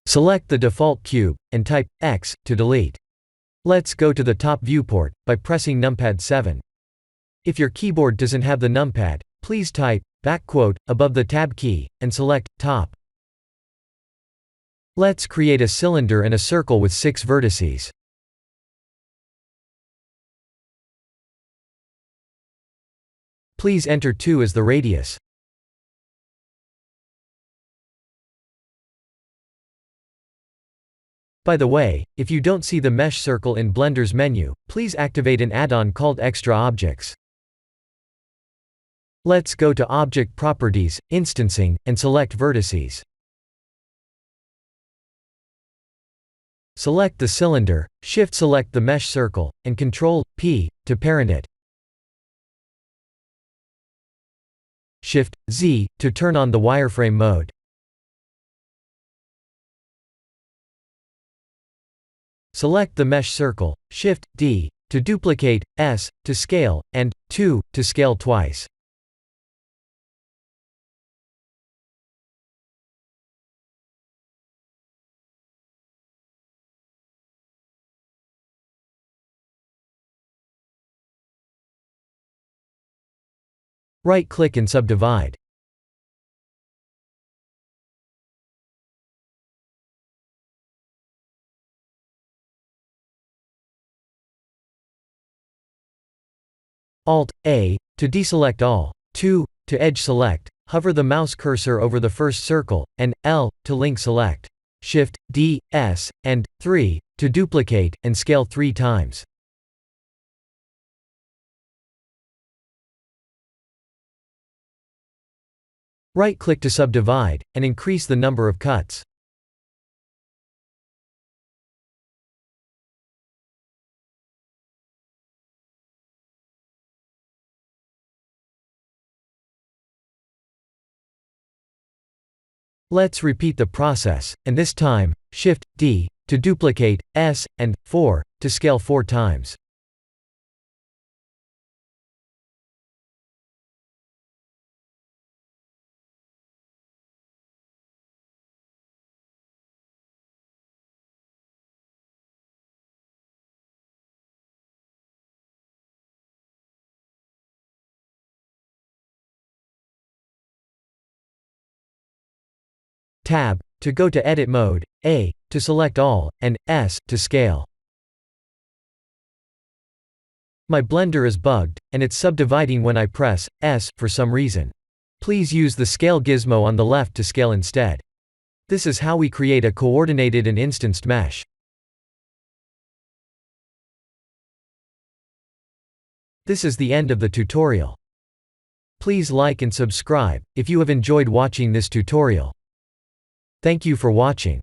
Select the default cube, and type X to delete. Let's go to the top viewport by pressing numpad 7. If your keyboard doesn't have the numpad, please type above the tab key, and select top. Let's create a cylinder and a circle with 6 vertices. Please enter 2 as the radius. By the way, if you don't see the mesh circle in Blender's menu, please activate an add-on called Extra Objects. Let's go to Object Properties, Instancing, and select Vertices. Select the cylinder, Shift-select the mesh circle, and Ctrl+P to parent it. Shift-Z to turn on the wireframe mode. Select the mesh circle, Shift-D to duplicate, S to scale, and 2 to scale twice. Right-click and subdivide. Alt-A to deselect all, 2 to edge select, hover the mouse cursor over the first circle, and L to link select. Shift-D, S, and 3 to duplicate and scale 3 times. Right-click to subdivide, and increase the number of cuts. Let's repeat the process, and this time, Shift-D to duplicate, S, and 4 to scale 4 times. Tab to go to edit mode, A to select all, and S to scale. My Blender is bugged, and it's subdividing when I press S for some reason. Please use the scale gizmo on the left to scale instead. This is how we create a coordinated and instanced mesh. This is the end of the tutorial. Please like and subscribe if you have enjoyed watching this tutorial. Thank you for watching.